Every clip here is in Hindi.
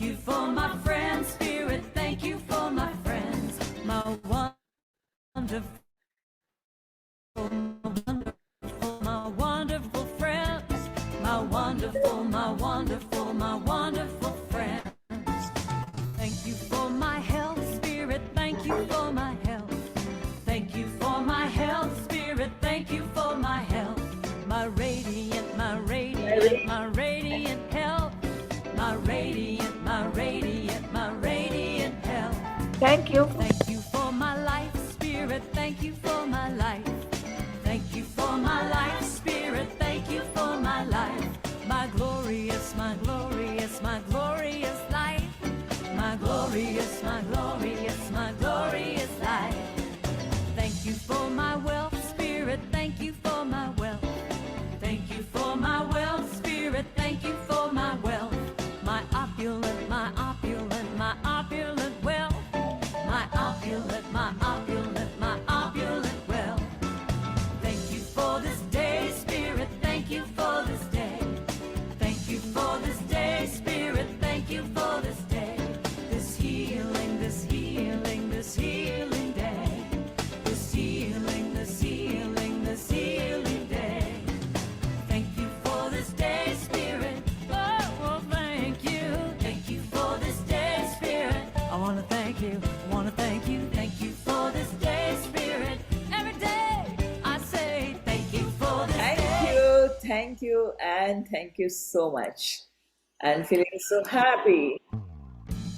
you for my friends, Spirit. Thank you for my friends, my wonderful, my wonderful friends, my wonderful, my wonderful, my wonderful friends. Thank you for my health, Spirit. Thank you for my health. Thank you for my health, Spirit. Thank you for my health. My radiant, my radiant, my radiant health. My radiant, my radiant, my radiant health. Thank you. Thank you for my life, Spirit. Thank you for my life. Thank you for my life, Spirit. Thank you for my life. My glorious, my glorious, my glorious life. My glorious, my glorious, my glorious life. Thank you for my wealth, Spirit. Thank you for my wealth. Thank you for my wealth, Spirit. Thank you for my wealth. My opulent, my opulent, my opulent wealth. My opulent, my opulent, my opulent wealth. Thank you for this day, Spirit. Thank you for this day. Thank you for this day, Spirit. Thank you for this day. This healing, this healing, this healing day. This healing, this healing, this healing day. Thank you for this day, Spirit. Oh, well, thank you. Thank you for this day, Spirit. I want to thank you. I want to thank you. Thank you for this day, Spirit. Every day I say thank you for this day. Thank you, and thank you so much. And feeling so happy.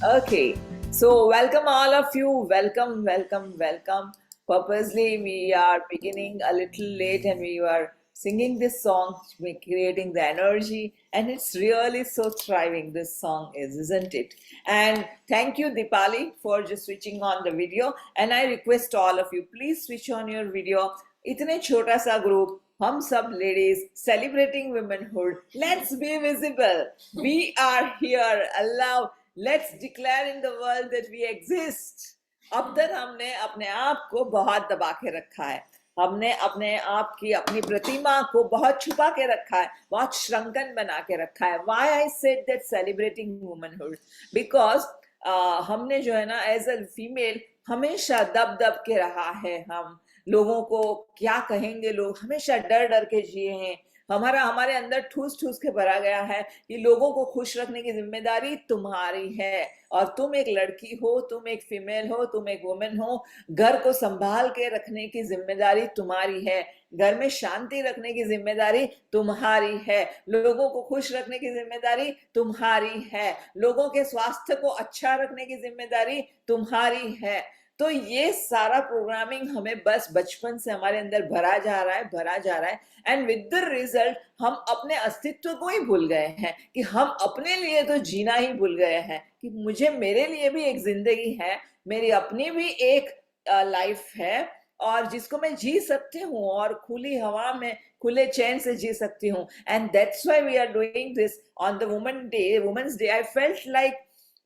Okay, so welcome all of you. Welcome, welcome, welcome. Purposely, we are beginning a little late and we are singing this song, creating the energy, and it's really so thriving. This song is, isn't it? And thank you, Dipali, for just switching on the video. And I request all of you, please switch on your video. इतने छोटा सा ग्रुप, हम सब ladies celebrating womanhood, let's be visible, we are here, Allah, let's declare in the world that we exist. अब तक हमने अपने आप को बहुत दबा के रखा है, हमने अपने आप की अपनी प्रतिमा को बहुत छुपा के रखा है, बहुत श्रंकन बना के रखा है. Why I said that celebrating womanhood, because हमने जो है ना एज अ फीमेल हमेशा दब दब के रहा है. हम लोगों को क्या कहेंगे लोग, हमेशा डर डर के जिए हैं. हमारे अंदर ठूस ठूस के भरा गया है कि लोगों को खुश रखने की जिम्मेदारी तुम्हारी है, और तुम एक लड़की हो, तुम एक फीमेल हो, तुम एक वुमेन हो, घर को संभाल के रखने की जिम्मेदारी तुम्हारी है, घर में शांति रखने की जिम्मेदारी तुम्हारी है, लोगों को खुश रखने की जिम्मेदारी तुम्हारी है, लोगों के स्वास्थ्य को अच्छा रखने की जिम्मेदारी तुम्हारी है. तो ये सारा प्रोग्रामिंग हमें बस बचपन से हमारे अंदर भरा जा रहा है, एंड विद द रिजल्ट हम अपने अस्तित्व को ही भूल गए हैं, कि हम अपने लिए तो जीना ही भूल गए हैं, कि मुझे, मेरे लिए भी एक जिंदगी है, मेरी अपनी भी एक लाइफ है, और जिसको मैं जी सकती हूँ और खुली हवा में खुले चैन से जी सकती हूँ. And that's why we are doing this on the women's day. I felt like,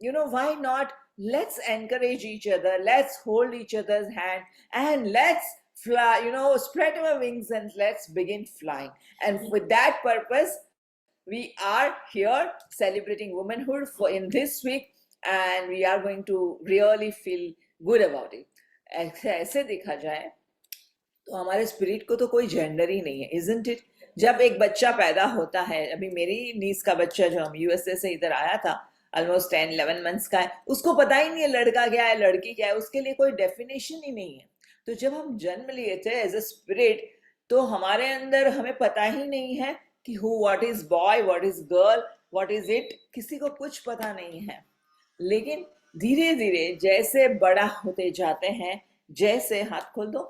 you know, why not, let's encourage each other, let's hold each other's hand, and let's fly, you know, spread our wings and let's begin flying. And with that purpose, we are here celebrating womanhood for in this week, and we are going to really feel good about it. ऐसे देखा जाए तो हमारे स्पिरिट को तो कोई जेंडर ही नहीं है, isn't it? जब एक बच्चा पैदा होता है, अभी मेरी नीस का बच्चा जो हम यूएसए से इधर आया था, ऑलमोस्ट 10-11 मंथ्स का है, उसको पता ही नहीं है लड़का क्या है लड़की क्या है, उसके लिए कोई डेफिनेशन ही नहीं है. तो जब हम जन्म लिए थे एज अ स्पिरिट, तो हमारे अंदर हमें पता ही नहीं है कि what is boy, what is girl, what is it, किसी को कुछ पता नहीं है. लेकिन धीरे धीरे जैसे बड़ा होते जाते हैं, जैसे हाथ खोल दो,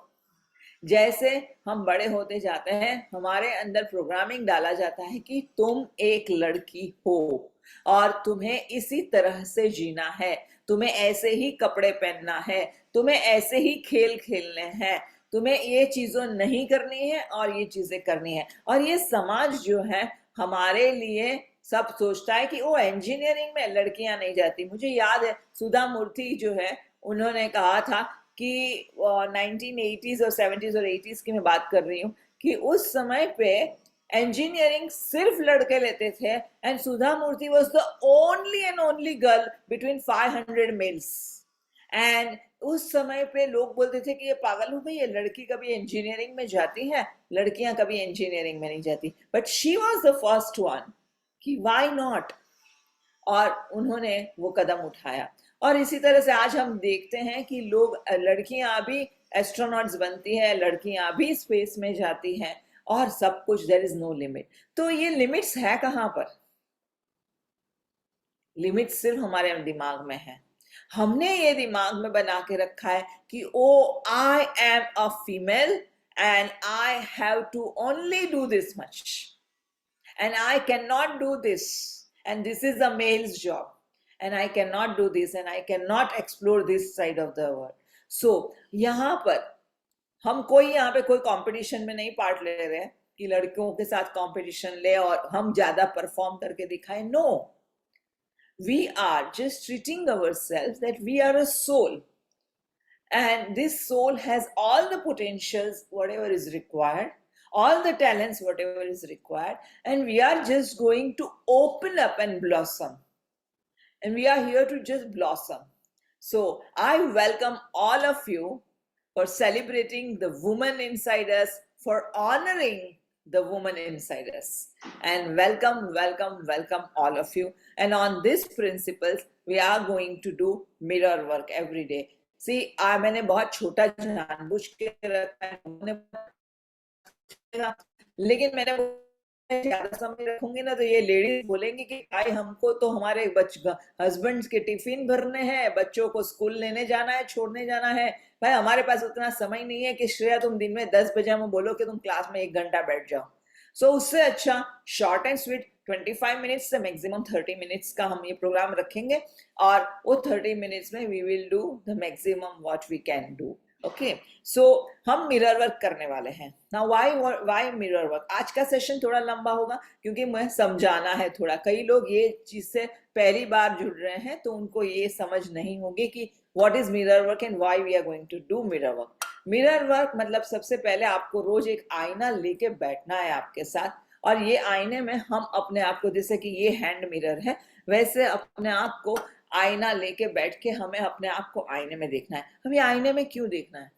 जैसे हम बड़े होते जाते हैं, हमारे अंदर प्रोग्रामिंग डाला जाता है कि तुम एक लड़की हो और तुम्हें इसी तरह से जीना है, तुम्हें ऐसे ही कपड़े पहनना है, तुम्हें ऐसे ही खेल खेलने हैं, तुम्हें ये चीजें नहीं करनी है और ये चीजें करनी है. और ये समाज जो है हमारे लिए सब सोचता है कि वो इंजीनियरिंग में लड़कियां नहीं जाती. मुझे याद है सुधा मूर्ति जो है, उन्होंने कहा था कि 1980s और 70s और 80s की मैं बात कर रही हूँ, कि उस समय पे इंजीनियरिंग सिर्फ लड़के लेते थे and Sudha Murthy was the only and only girl between 500 males. And उस समय पे लोग बोलते थे कि ये पागल हो गई है, लड़की कभी इंजीनियरिंग में जाती है, लड़कियां कभी इंजीनियरिंग में नहीं जाती. But she was the first one कि व्हाई नॉट, और उन्होंने वो कदम उठाया. और इसी तरह से आज हम देखते हैं कि लोग, लड़कियां भी एस्ट्रोनॉट्स बनती है, लड़कियां भी स्पेस में जाती हैं और सब कुछ, देयर इज नो लिमिट. तो ये लिमिट्स है कहां पर? लिमिट सिर्फ हमारे दिमाग में है. हमने ये दिमाग में बना के रखा है कि oh I am a female and I have to only do this much and I cannot do this, and this is a male's job, and I cannot do this, and I cannot explore this side of the world. So यहाँ पर हम यहाँ पे कोई कंपटीशन में नहीं पार्ट ले रहे हैं कि लड़कियों के साथ कंपटीशन ले और हम ज्यादा परफॉर्म करके दिखाएं. No, we are just treating ourselves that we are a soul, and this soul has all the potentials whatever is required, all the talents whatever is required, and we are just going to open up and blossom, and we are here to just blossom. So I welcome all of you for celebrating the woman inside us, for honoring the woman inside us, and welcome, welcome, welcome all of you. And on these principles we are going to do mirror work every day. See, मैंने बहुत छोटा जानबूझ के रखा है, लेकिन मैंने ज्यादा समय रखूंगी ना तो ये लेडीज बोलेंगी कि भाई हमको तो हमारे हस्बैंड्स के टिफिन भरने हैं, बच्चों को स्कूल लेने जाना है, छोड़ने जाना है, भाई हमारे पास उतना समय नहीं है कि श्रेया तुम दिन में 10 बजे हमें बोलो कि तुम क्लास में 1 घंटा बैठ जाओ. सो उससे अच्छा शॉर्ट एंड स्वीट 25 मिनट्स से मैक्सिमम 30 मिनट्स का हम ये प्रोग्राम रखेंगे, और वो 30 मिनट्स में we will do the maximum what we can do. Okay, so हम मिरर वर्क करने वाले हैं. Now why mirror work? आज का सेशन थोड़ा लंबा होगा क्योंकि मैं समझाना है थोड़ा. कई लोग ये चीज से पहली बार जुड़ रहे हैं तो उनको ये समझ नहीं होगी कि what is mirror work and why we are going to do mirror work. Mirror work मतलब सबसे पहले आपको रोज एक आईना लेके बैठना है आपके साथ, और ये आईने में हम अपने आप को, जैसे कि ये हैंड मिरर है, वैसे अपने आप को आईना लेके बैठ के हमें अपने आप को आईने में देखना है. हमें आईने में क्यों देखना है?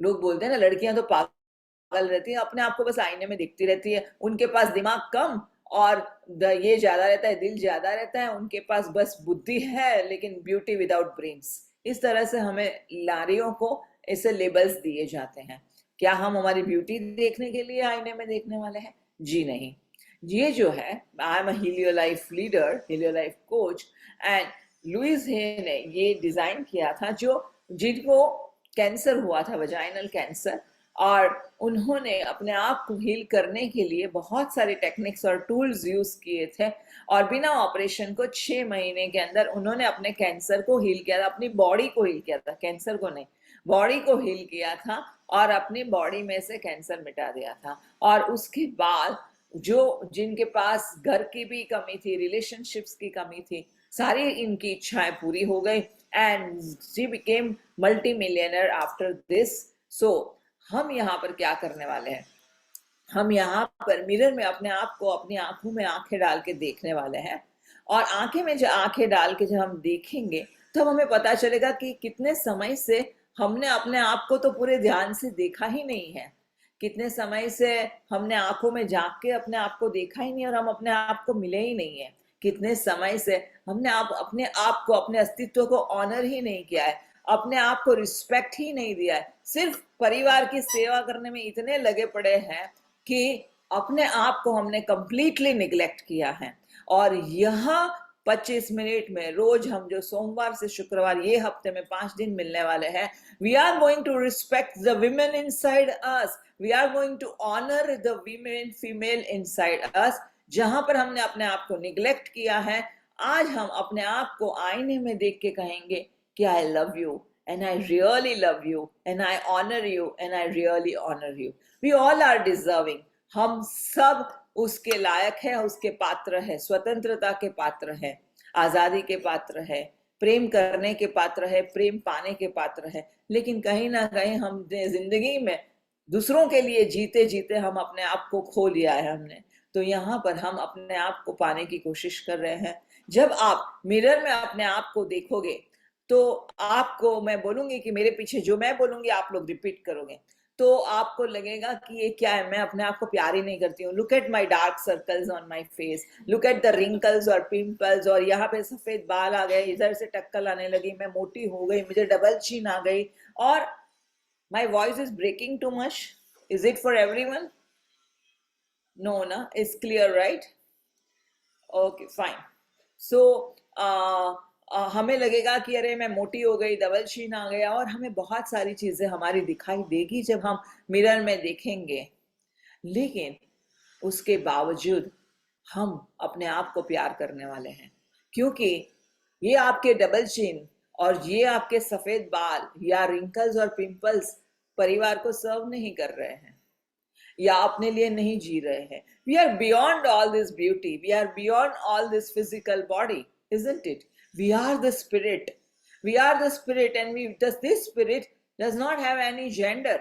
लोग बोलते हैं ना लड़कियां तो पागल रहती हैं, अपने आप को बस आईने में देखती रहती है, उनके पास दिमाग कम और ये ज्यादा रहता है, दिल ज्यादा रहता है, उनके पास बस बुद्धि है लेकिन ब्यूटी विदाउट ब्रेन्स. इस तरह से हमें नारियों को ऐसे लेबल्स दिए जाते हैं. क्या हम हमारी ब्यूटी देखने के लिए आईने में देखने वाले हैं? जी नहीं. ये जो है, I am a Helio life leader, Helio life coach, and Louise Hay ने ये डिजाइन किया था, जिनको कैंसर हुआ था, वजाइनल कैंसर, और उन्होंने अपने आप को हील करने के लिए बहुत सारे टेक्निक्स और टूल्स यूज किए थे, और बिना ऑपरेशन को 6 महीने के अंदर उन्होंने अपने कैंसर को हील किया था, अपनी बॉडी को हील किया था, कैंसर को नहीं, बॉडी को हील किया था, और अपनी बॉडी में से कैंसर मिटा दिया था. और उसके बाद जिनके पास घर की भी कमी थी, रिलेशनशिप्स की कमी थी, सारी इनकी इच्छाएं पूरी हो गई, and she became multimillionaire after this. So हम यहाँ पर क्या करने वाले हैं? हम यहाँ पर मिरर में अपने आप को अपनी आंखों में आंखें डाल के देखने वाले हैं, और आंखें में जब आंखें डाल के जब हम देखेंगे तो हमें पता चलेगा कि कितने समय से हमने अपने आप को तो पूरे ध्यान से देखा ही नहीं है, कितने समय से हमने आंखों में झांक के अपने आप को देखा ही नहीं और हम अपने आप को मिले ही नहीं है, कितने समय से हमने अपने आप को, अपने अस्तित्व को ऑनर ही नहीं किया है, अपने आप को रिस्पेक्ट ही नहीं दिया है, सिर्फ परिवार की सेवा करने में इतने लगे पड़े हैं कि अपने आप को हमने कंप्लीटली निग्लेक्ट किया है. और यहाँ 25 मिनट में रोज हम जो सोमवार से शुक्रवार ये हफ्ते में 5 दिन मिलने वाले हैं, we are going to respect the women inside us, we are going to honour the women female inside us. जहां पर हमने अपने आप को निग्लेक्ट किया है, आज हम अपने आप को आईने में देख के कहेंगे कि I love you, and I really love you, and I honor you, and I really honor you. We all are deserving. हम सब उसके लायक है, उसके पात्र है, स्वतंत्रता के पात्र है, आजादी के पात्र है, प्रेम करने के पात्र है, प्रेम पाने के पात्र है. लेकिन कहीं ना कहीं हम जिंदगी में दूसरों के लिए जीते जीते हम अपने आप को खो लिया है हमने। तो यहाँ पर हम अपने आप को पाने की कोशिश कर रहे हैं। जब आप मिरर में अपने आप को देखोगे तो आपको मैं बोलूंगी कि मेरे पीछे जो मैं बोलूंगी आप लोग रिपीट करोगे, तो आपको लगेगा कि ये क्या है, मैं अपने आप को प्यार ही नहीं करती हूँ। Look at my dark circles on my face, look at the wrinkles और पिंपल्स, और यहाँ पे सफेद बाल आ गए, इधर से टक्कल आने लगी, मैं मोटी हो गई, मुझे डबल चीन आ गई, और my voice is breaking too much. Is it for everyone? No, na? It's clear, right? Okay, fine. So, हमें लगेगा कि अरे मैं मोटी हो गई, डबल शीन आ गया, और हमें बहुत सारी चीजें हमारी दिखाई देगी जब हम मिरर में देखेंगे। लेकिन उसके बावजूद हम अपने आप को प्यार करने वाले हैं, क्योंकि ये आपके डबल चिन और ये आपके सफेद बाल या रिंकल्स और पिंपल्स परिवार को सर्व नहीं कर रहे हैं या अपने लिए नहीं जी रहे हैं। We are beyond all this beauty, we are beyond all this physical body, isn't it? We are the spirit. We are the spirit, and this spirit does not have any gender.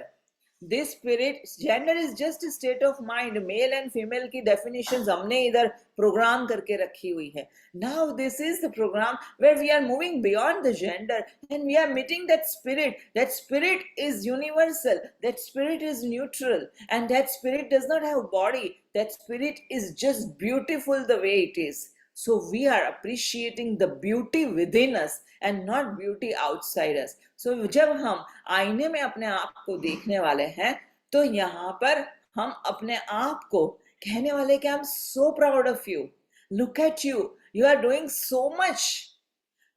This spirit, gender is just a state of mind. Male and female की definitions हमने इधर program करके रखी हुई है. Now this is the program where we are moving beyond the gender and we are meeting that spirit. That spirit is universal. That spirit is neutral, and that spirit does not have body. That spirit is just beautiful the way it is. So we are appreciating the beauty within us and not beauty outside us. So जब हम आईने में अपने आप को देखने वाले हैं तो यहाँ पर हम अपने आप को कहने वाले कि I'm so proud of you. Look at you. You are doing so much.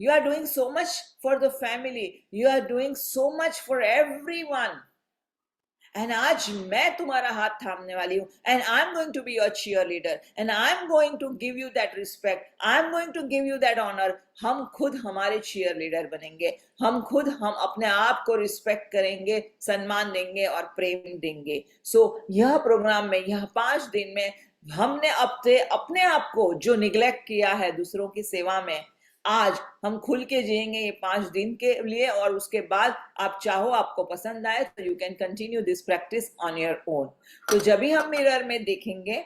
You are doing so much for the family. You are doing so much for everyone. And आज मैं तुम्हारा हाथ थामने वाली हूँ, and I'm going to be your cheerleader, and I'm going to give you that respect, I'm going to give you that honor. हम खुद हमारे cheerleader बनेंगे, हम अपने आप को रिस्पेक्ट करेंगे, सम्मान देंगे और प्रेम देंगे। So यह प्रोग्राम में, यह 5 दिन में हमने अपने आप को जो निग्लेक्ट किया है दूसरों की सेवा में, आज हम खुल के जिएंगे ये 5 दिन के लिए, और उसके बाद आप चाहो, आपको पसंद आए तो you can continue this practice on your own. तो जब भी हम मिरर में देखेंगे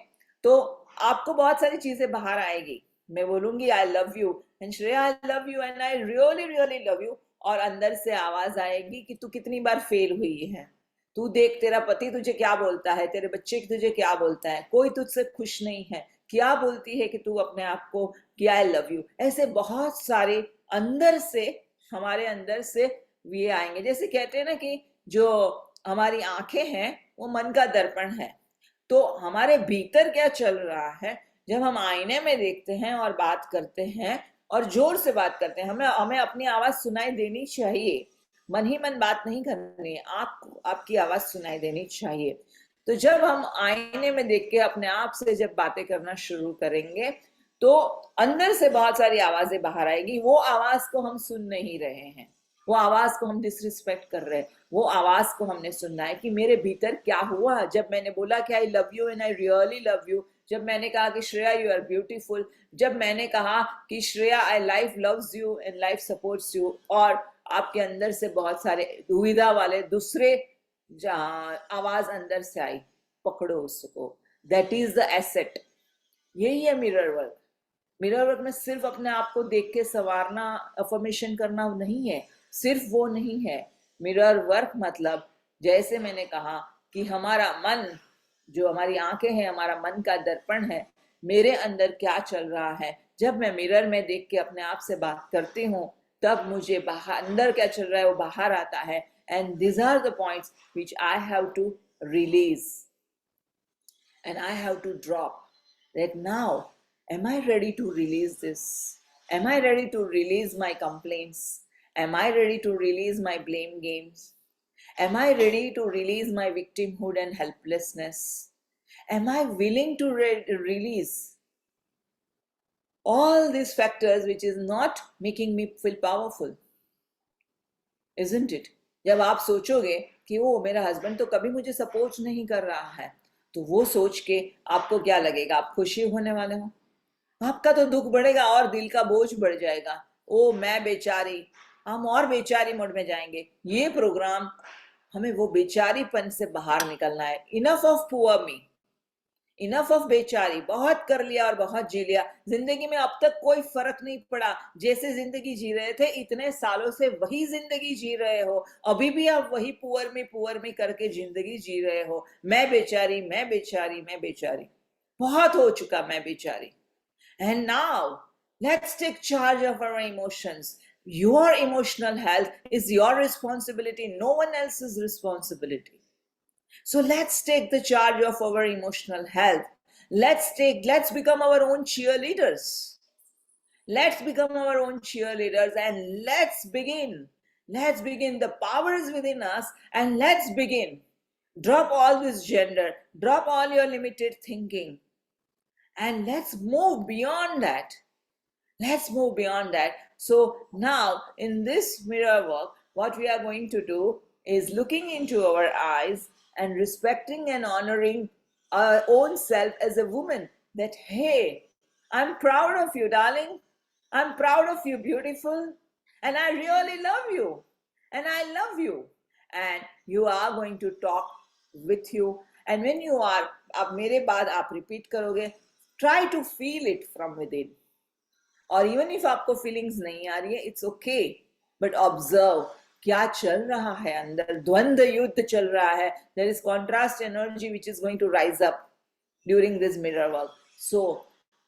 तो आपको बहुत सारी चीजें बाहर आएगी। मैं बोलूंगी I love you and Shreya I love you and I really really love you, और अंदर से आवाज आएगी कि तू कितनी बार फेल हुई है, तू देख तेरा पति तुझे क्या बोलता है, तेरे बच्चे तुझे क्या बोलता है, कोई तुझसे खुश नहीं है, क्या बोलती है कि तू अपने आप को कि आई लव यू। ऐसे बहुत सारे अंदर से, हमारे अंदर से ये आएंगे। जैसे कहते हैं ना कि जो हमारी आंखें हैं वो मन का दर्पण है, तो हमारे भीतर क्या चल रहा है जब हम आईने में देखते हैं और बात करते हैं और जोर से बात करते हैं, हमें अपनी आवाज सुनाई देनी चाहिए, मन ही मन बात नहीं करनी है, आपकी आवाज सुनाई देनी चाहिए। तो जब हम आईने में देख के अपने आप से जब बातें करना शुरू करेंगे तो अंदर से बहुत सारी आवाजें बाहर आएगी। वो आवाज को हम सुन नहीं रहे हैं, वो आवाज को हम डिसरिस्पेक्ट कर रहे हैं, वो आवाज को हमने सुनना है कि मेरे भीतर क्या हुआ जब मैंने बोला कि I love you and I really love you, जब मैंने कहा कि श्रेया यू आर ब्यूटीफुल, जब मैंने कहा कि Shreya I life loves you and life supports you, और आपके अंदर से बहुत सारे दुविधा वाले दूसरे आवाज अंदर से आई, पकड़ो उसको, दैट इज द एसेट। यही है मिरर वर्क। मिरर वर्क में सिर्फ अपने आप को देख के संवारना, अफर्मेशन करना नहीं है, सिर्फ वो नहीं है। मिरर वर्क मतलब जैसे मैंने कहा कि हमारा मन, जो हमारी आंखें हैं, हमारा मन का दर्पण है, मेरे अंदर क्या चल रहा है। जब मैं मिरर में देख के अपने आप से बात करती हूँ तब मुझे बाहर, अंदर क्या चल रहा है वो बाहर आता है। And these are the points which I have to release and I have to drop. That now, am I ready to release this? Am I ready to release my complaints? Am I ready to release my blame games? Am I ready to release my victimhood and helplessness? Am I willing to release all these factors which is not making me feel powerful? Isn't it? जब आप सोचोगे कि वो मेरा हस्बैंड तो कभी मुझे सपोर्ट नहीं कर रहा है, तो वो सोच के आपको क्या लगेगा, आप खुशी होने वाले हो? आपका तो दुख बढ़ेगा और दिल का बोझ बढ़ जाएगा। ओ मैं बेचारी, हम और बेचारी मोड में जाएंगे। ये प्रोग्राम हमें वो बेचारीपन से बाहर निकलना है. Enough of poor me, enough of बेचारी. बहुत कर लिया और बहुत जी लिया. जिंदगी में अब तक कोई फर्क नहीं पड़ा. जैसे जिंदगी जी रहे थे इतने सालों से वही जिंदगी जी रहे हो. अभी भी आप वही पुअर में करके जिंदगी जी रहे हो. मैं बेचारी, मैं बेचारी, मैं बेचारी. बहुत हो चुका मैं बेचारी. And now, let's take charge of our emotions. Your emotional health is your responsibility, no one else's responsibility. So let's take the charge of our emotional health. Let's become our own cheerleaders. Let's become our own cheerleaders and let's begin. Let's begin. The power is within us and let's begin. Drop all this gender, drop all your limited thinking, and let's move beyond that. Let's move beyond that. So now in this mirror work, what we are going to do is looking into our eyes and respecting and honoring our own self as a woman, that hey, I'm proud of you, darling. I'm proud of you, beautiful. And I really love you. And I love you. And you are going to talk with you. And when you are, अब मेरे बाद आप repeat करोगे, try to feel it from within. और इवन इफ आपको फीलिंग्स नहीं आ रही है, इट्स ओके, बट ऑब्जर्व क्या चल रहा है अंदर. द्वंद्व युद्ध चल रहा है. There is contrast energy which is going to rise up during this mirror work. So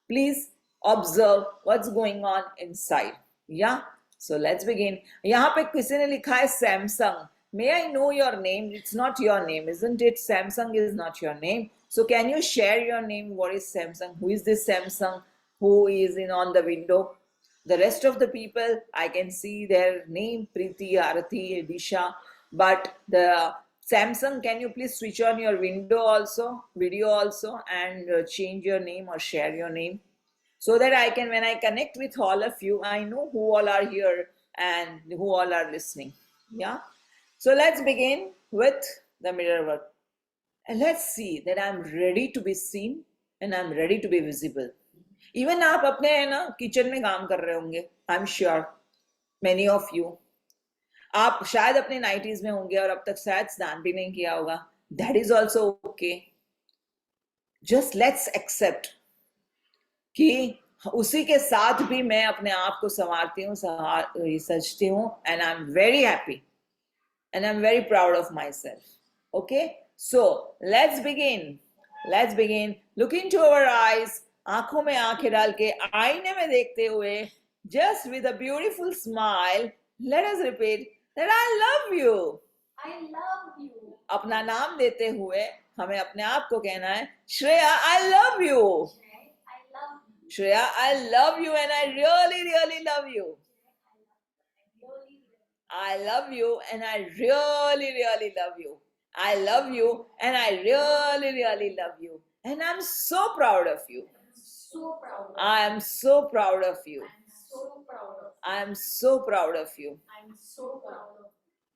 please observe what's going on inside. या सो लेट्स बिगिन. यहाँ पे किसी ने लिखा है Samsung. May I know your name? It's not your name, isn't it? Samsung is not your name. So can you share your name? What is Samsung? Who is this Samsung who is in on the window? The rest of the people, I can see their name, Preeti, Arati, Disha. But the Samsung, can you please switch on your video also, and change your name or share your name? So that I can, when I connect with all of you, I know who all are here and who all are listening. Yeah. So let's begin with the mirror work. And let's see that I'm ready to be seen and I'm ready to be visible. Even आप अपने है ना किचन में काम कर रहे होंगे. I'm sure many of you. आप शायद अपने नाइटीज में होंगे और अब तक शायद स्नान भी नहीं किया होगा. That is also okay. Just let's accept कि उसी के साथ भी मैं अपने आप को संवारती हूँ, सजती हूँ, and I'm very happy. And I'm very proud of myself. Okay, so let's begin. Let's begin. Look into our eyes. आंखों में आंखें डाल के आईने में देखते हुए, just with a beautiful smile, let us repeat that I love you. I love you. अपना नाम देते हुए हमें अपने आप को कहना है, Shreya, I love you. I love you. Shreya, I love you and I really, really love you. I love you and I really, really love you. I love you and I really, really love you. And I'm so proud of you. So proud. I am so proud of you. I'm so proud of. I am so proud of you. I'm so proud of.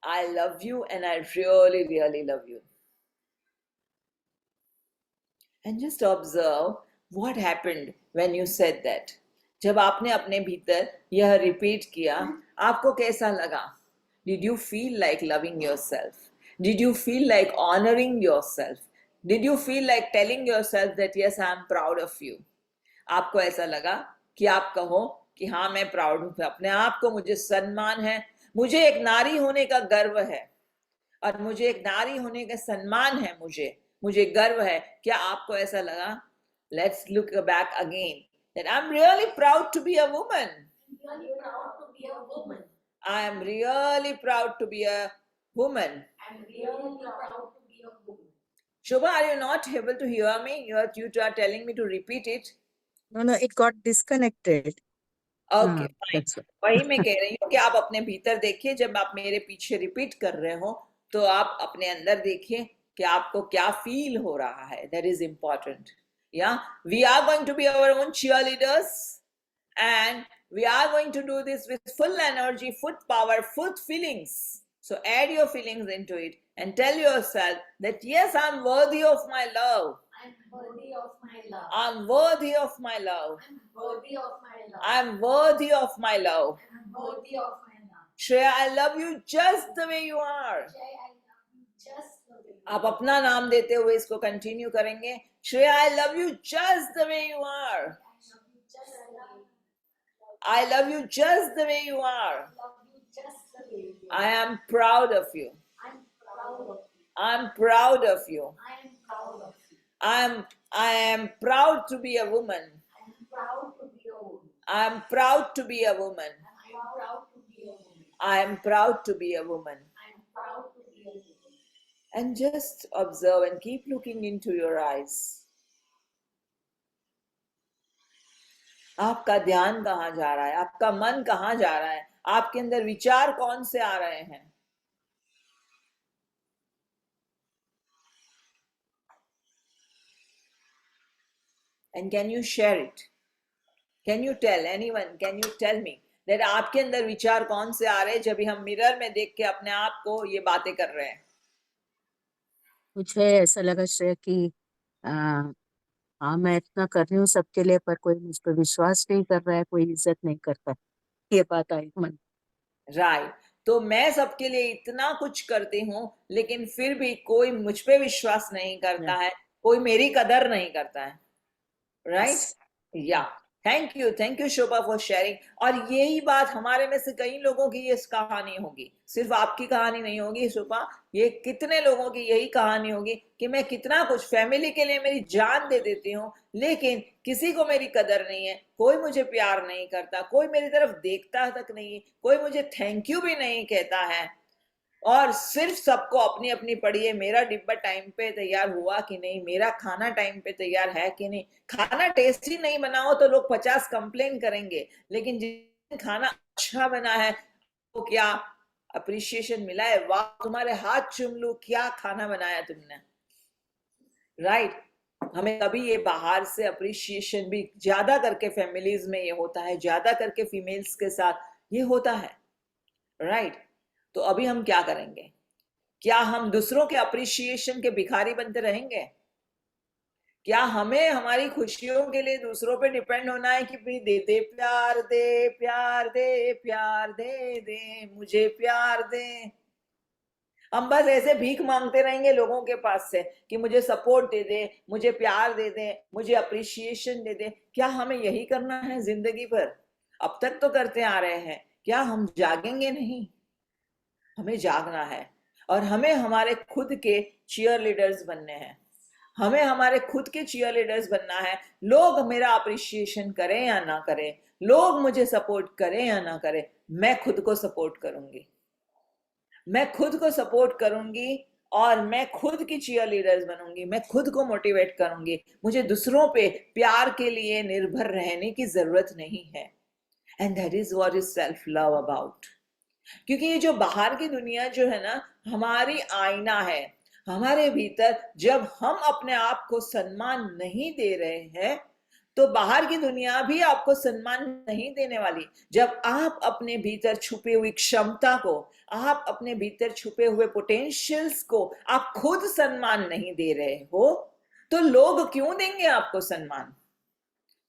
I love you and I really, really love you. And just observe what happened when you said that. जब आपने अपने भीतर यह रिपीट किया, आपको कैसा लगा? Did you feel like loving yourself? Did you feel like honoring yourself? Did you feel like telling yourself that yes, I am proud of you? आपको ऐसा लगा कि आप कहो कि हाँ, मैं प्राउड हूँ अपने आप को, मुझे सम्मान है, मुझे एक नारी होने का गर्व है, और मुझे एक नारी होने का सम्मान है, मुझे गर्व है. क्या आपको ऐसा लगा? Let's look back again. That I'm really proud to be a woman. I'm really proud to be a woman. I am really proud to be a woman. I'm really proud to be a woman. Shobha, are you not able to hear me? You are telling me to repeat it. No, it got disconnected. Okay, fine. That's what. वही मैं कह रही हूँ कि आप अपने भीतर देखिए. जब आप मेरे पीछे रिपीट कर रहे हो तो आप अपने अंदर देखिए कि आपको क्या फील हो रहा है. That is important. Yeah, we are going to be our own cheerleaders, and we are going to do this with full energy, full power, full feelings. So add your feelings into it and tell yourself that yes, I'm worthy of my love. I'm worthy of my love. I'm worthy of my love. I'm worthy of my love. I'm worthy of my love. I'm worthy of my love. Shreya, I love you just the way you are. Jai, I love you just the way you आप अपना नाम देते हुए इसको कंटिन्यू करेंगे. Shreya, I love you just the way you are. I love you just the way you are. love you just the way you I am proud of you. I'm proud of you. I'm proud of you. I am proud of you. I am proud to be a woman. I am proud to be a woman. I am proud to be a woman. I am proud to be a woman. I am proud to be a woman. I am proud to be a woman. And just observe and keep looking into your eyes. आपका ध्यान कहाँ जा रहा है? आपका मन कहाँ जा रहा है? आपके अंदर विचार कौन से आ रहे हैं? And can you share it? Can you tell anyone? Can you tell me that आपके अंदर विचार कौन से आ रहे हैं जब हम मिरर में देख के अपने आप को ये बातें कर रहे हैं? मुझे ऐसा लगा श्रेया कि हाँ मैं इतना कर रही हूँ सबके लिए, पर कोई मुझ पर विश्वास नहीं कर रहा है, कोई इज्जत नहीं करता. ये बात आई मन. राइट. तो मैं सबके लिए इतना कुछ करती हूँ लेकिन फिर भी कोई मुझ पे विश्वास नहीं करता है, कोई मेरी कदर नहीं करता है. राइट. या thank you Shobha for sharing. और यही बात हमारे में से कई लोगों की ये कहानी होगी, सिर्फ आपकी कहानी नहीं होगी शोभा. ये कितने लोगों की यही कहानी होगी कि मैं कितना कुछ फैमिली के लिए मेरी जान दे देती हूँ लेकिन किसी को मेरी कदर नहीं है, कोई मुझे प्यार नहीं करता, कोई मेरी तरफ देखता तक नहीं, कोई मुझे थैंक यू भी नहीं कहता है, और सिर्फ सबको अपनी अपनी पड़ी है. मेरा डिब्बा टाइम पे तैयार हुआ कि नहीं, मेरा खाना टाइम पे तैयार है कि नहीं. खाना टेस्टी नहीं बना हो तो लोग 50 कंप्लेन करेंगे, लेकिन जिस खाना अच्छा बना है तो क्या अप्रिशिएशन मिला है? वाह, तुम्हारे हाथ चूम लूं, क्या खाना बनाया तुमने. राइट. हमें कभी ये बाहर से अप्रिशिएशन भी ज्यादा करके फैमिलीज में ये होता है, ज्यादा करके फीमेल्स के साथ ये होता है. राइट. तो अभी हम क्या करेंगे? क्या हम दूसरों के अप्रिशिएशन के भिखारी बनते रहेंगे? क्या हमें हमारी खुशियों के लिए दूसरों पे डिपेंड होना है कि भाई दे दे प्यार, दे प्यार, दे प्यार, दे दे मुझे प्यार दे. हम बस ऐसे भीख मांगते रहेंगे लोगों के पास से कि मुझे सपोर्ट दे दे, मुझे प्यार दे दे, मुझे अप्रिशिएशन दे दे. क्या हमें यही करना है जिंदगी भर? अब तक तो करते आ रहे हैं. क्या हम जागेंगे नहीं? हमें जागना है और हमें हमारे खुद के चीयर लीडर्स बनने हैं. हमें हमारे खुद के चीयर लीडर्स बनना है. लोग मेरा अप्रिशिएशन करें या ना करें, लोग मुझे सपोर्ट करें या ना करें, मैं खुद को सपोर्ट करूंगी. मैं खुद को सपोर्ट करूंगी और मैं खुद की चीयर लीडर्स बनूंगी. मैं खुद को मोटिवेट करूंगी. मुझे दूसरों पे प्यार के लिए निर्भर रहने की जरूरत नहीं है. And that is what is self love about. क्योंकि ये जो बाहर की दुनिया जो है ना, हमारी आईना है. हमारे भीतर जब हम अपने आप को सम्मान नहीं दे रहे हैं तो बाहर की दुनिया भी आपको सम्मान नहीं देने वाली. जब आप अपने भीतर छुपे हुई क्षमता को, आप अपने भीतर छुपे हुए पोटेंशियल्स को आप खुद सम्मान नहीं दे रहे हो तो लोग क्यों देंगे आपको सम्मान?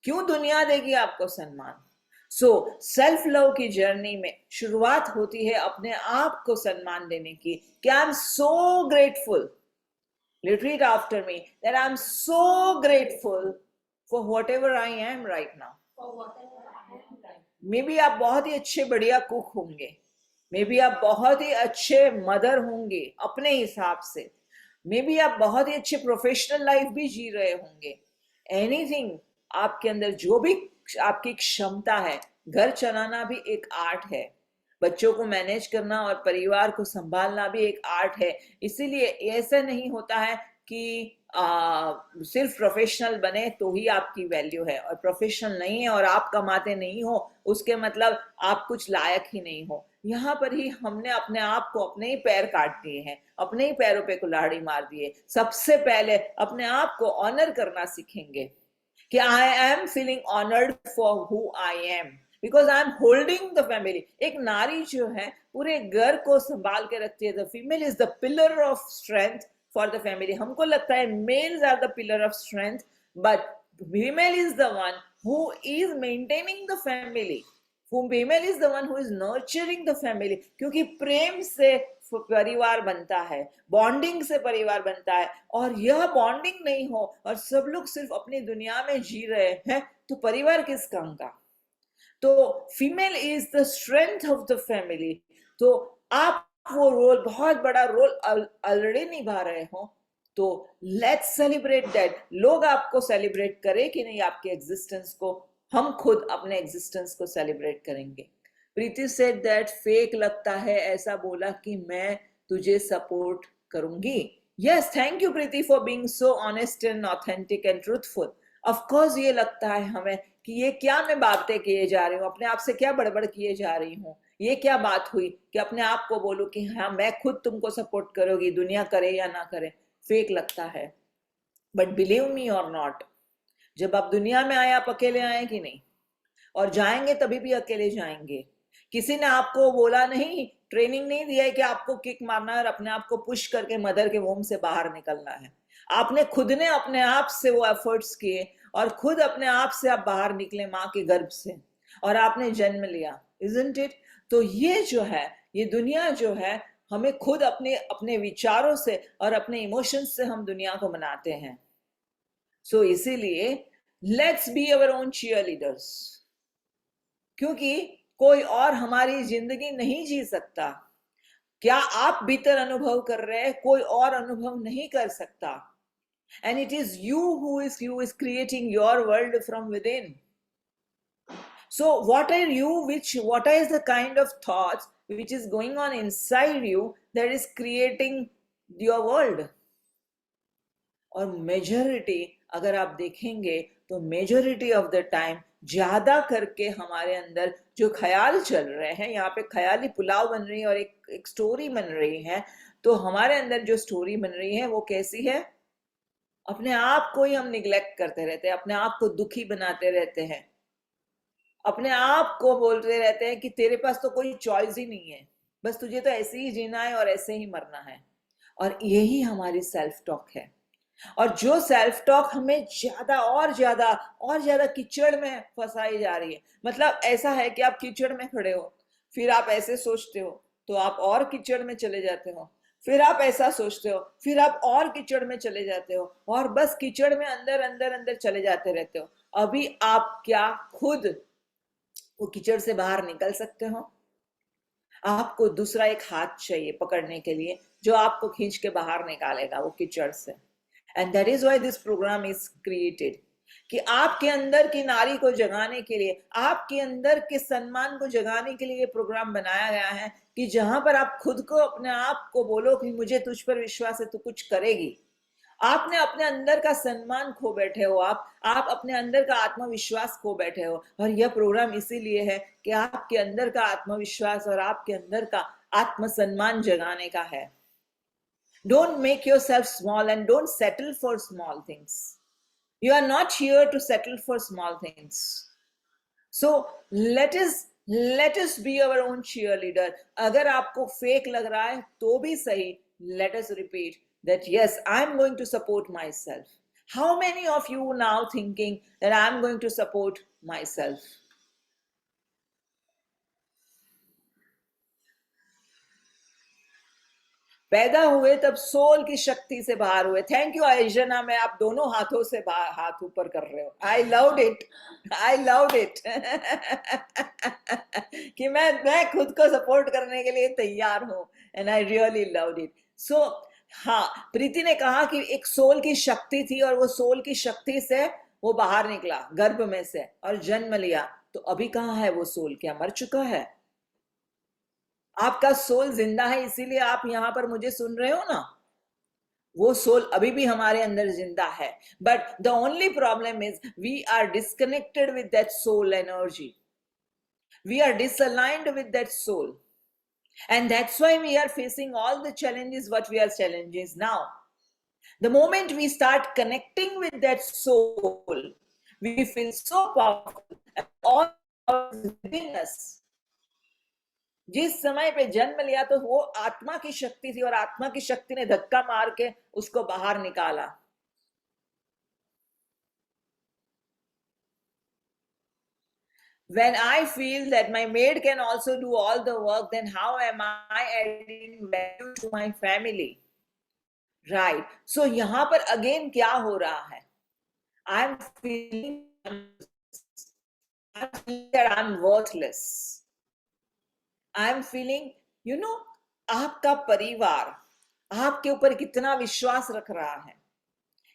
क्यों दुनिया देगी आपको सम्मान? सो सेल्फ लव की जर्नी में शुरुआत होती है अपने आप को सम्मान देने की कि I am so grateful. Repeat after me that I am so grateful for what ever I am right now. For whatever I am right. May be आप बहुत ही अच्छे बढ़िया कुक होंगे, मे बी आप बहुत ही अच्छे मदर होंगे अपने हिसाब से, मे बी आप बहुत ही अच्छे प्रोफेशनल लाइफ भी जी रहे होंगे. एनीथिंग आपके अंदर जो भी आपकी क्षमता है. घर चलाना भी एक आर्ट है, बच्चों को मैनेज करना और परिवार को संभालना भी एक आर्ट है. इसीलिए ऐसा नहीं होता है कि सिर्फ प्रोफेशनल बने तो ही आपकी वैल्यू है, और प्रोफेशनल नहीं है और आप कमाते नहीं हो उसके मतलब आप कुछ लायक ही नहीं हो. यहाँ पर ही हमने अपने आप को अपने ही पैर काट दिए हैं, अपने ही पैरों पे कुल्हाड़ी मार दिए. सबसे पहले अपने आप को ऑनर करना सीखेंगे कि I am feeling honoured for who I am because I am holding the family. एक नारी जो है पूरे घर को संभाल के रखती है. The female is the pillar of strength for the family. हमको लगता है males are the pillar of strength, but female is the one who is maintaining the family, female is the one who is nurturing the family, क्योंकि प्रेम से परिवार बनता है, बॉन्डिंग से परिवार बनता है। और यह बॉन्डिंग नहीं हो और सब लोग सिर्फ अपनी दुनिया में जी रहे हैं तो परिवार किस काम का। तो female is the strength of the family. तो आप वो रोल, बहुत बड़ा रोल ऑलरेडी निभा रहे हो, तो लेट्स सेलिब्रेट दैट। लोग आपको सेलिब्रेट करें कि नहीं आपके एग्जिस्टेंस को, हम खुद अपने एग्जिस्टेंस को सेलिब्रेट करेंगे। प्रीति सेड दैट फेक लगता है ऐसा बोला कि मैं तुझे सपोर्ट करूंगी। Yes, thank you Preeti for being so honest and authentic and truthful. Of course ये लगता है हमें कि ये क्या मैं बातें किए जा रही हूँ, अपने आप से क्या बड़बड़ किए जा रही हूँ, ये क्या बात हुई कि अपने आप को बोलूं कि हाँ मैं खुद तुमको सपोर्ट करूंगी, दुनिया करे या ना करे। फेक लगता है, बट बिलीव मी और नॉट, जब आप दुनिया में आए आप अकेले आए कि नहीं, और जाएंगे तभी भी अकेले जाएंगे। किसी ने आपको बोला नहीं, ट्रेनिंग नहीं दिया है कि आपको किक मारना है और अपने आप को पुश करके मदर के वोम से बाहर निकलना है। आपने खुद ने अपने आप से वो एफर्ट्स किए और खुद अपने आप से आप बाहर निकले माँ के गर्भ से, और आपने जन्म लिया, इजंट इट। तो ये जो है, ये दुनिया जो है, हमें खुद अपने अपने विचारों से और अपने इमोशंस से हम दुनिया को बनाते हैं। सो इसीलिए let's be our own cheerleaders, क्योंकि कोई और हमारी जिंदगी नहीं जी सकता। क्या आप भीतर अनुभव कर रहे हैं, कोई और अनुभव नहीं कर सकता। And it is you who is creating your world from with in. So what are you, what is the kind of thoughts which is going on inside you that is creating your world? और मेजॉरिटी अगर आप देखेंगे तो मेजॉरिटी ऑफ द टाइम ज्यादा करके हमारे अंदर जो ख्याल चल रहे हैं, यहाँ पे ख्याली पुलाव बन रही है और एक स्टोरी बन रही है। तो हमारे अंदर जो स्टोरी बन रही है वो कैसी है, अपने आप को ही हम निग्लेक्ट करते रहते हैं, अपने आप को दुखी बनाते रहते हैं, अपने आप को बोलते रहते हैं कि तेरे पास तो कोई चॉइस ही नहीं है, बस तुझे तो ऐसे ही जीना है और ऐसे ही मरना है। और यही हमारी सेल्फ टॉक है। और जो सेल्फ टॉक हमें ज्यादा और ज्यादा और ज्यादा कीचड़ में फंसाई जा रही है। मतलब ऐसा है कि आप कीचड़ में खड़े हो, फिर आप ऐसे सोचते हो तो आप और कीचड़ में चले जाते हो, फिर आप ऐसा सोचते हो, फिर आप और कीचड़ में चले जाते हो, और बस कीचड़ में अंदर अंदर अंदर चले जाते रहते हो। अभी आप क्या खुद वो कीचड़ से बाहर निकल सकते हो? आपको दूसरा एक हाथ चाहिए पकड़ने के लिए, जो आपको खींच के बाहर निकालेगा वो कीचड़ से। And that is why this programme is created, कि आपके अंदर की नारी को जगाने के लिए, आपके अंदर के सम्मान को जगाने के लिए ये प्रोग्राम बनाया गया है, कि जहां पर आप खुद को, अपने आप को बोलो कि मुझे तुझ पर विश्वास है, तू कुछ करेगी। आपने अपने अंदर का सम्मान खो बैठे हो, आप अपने अंदर का आत्मविश्वास खो बैठे हो। और यह प्रोग्राम इसीलिए है कि आपके अंदर का आत्मविश्वास और आपके अंदर का आत्मसम्मान जगाने का है। Don't make yourself small and don't settle for small things. You are not here to settle for small things. So let us be our own cheerleader. अगर आपको फेक लग रहा है तो भी सही, let us repeat that yes, I'm going to support myself. How many of you now thinking that I'm going to support myself? पैदा हुए तब सोल की शक्ति से बाहर हुए। थैंक यू आयजना, मैं आप दोनों हाथों से हाथ ऊपर कर रहे हो। I loved it, I loved it कि मैं खुद को सपोर्ट करने के लिए तैयार हूं, and I really loved it. So हाँ, प्रीति ने कहा कि एक सोल की शक्ति थी और वो सोल की शक्ति से वो बाहर निकला गर्भ में से और जन्म लिया। तो अभी कहाँ है वो सोल? क्या मर चुका है? आपका सोल जिंदा है, इसीलिए आप यहां पर मुझे सुन रहे हो ना। वो सोल अभी भी हमारे अंदर जिंदा है, but the only problem is we are disconnected with that soul energy, we are disaligned with that soul, and that's why we are facing all the challenges what we are challenges now. The moment we start connecting with that soul, we feel so powerful and all within us. जिस समय पे जन्म लिया तो वो आत्मा की शक्ति थी और आत्मा की शक्ति ने धक्का मार के उसको बाहर निकाला। When I feel that my maid can also do all the work, then how am I adding value to my family? Right. So यहाँ पर again क्या हो रहा है? I'm feeling that I'm worthless. I'm feeling, you know, आपका परिवार आपके ऊपर कितना विश्वास रख रहा है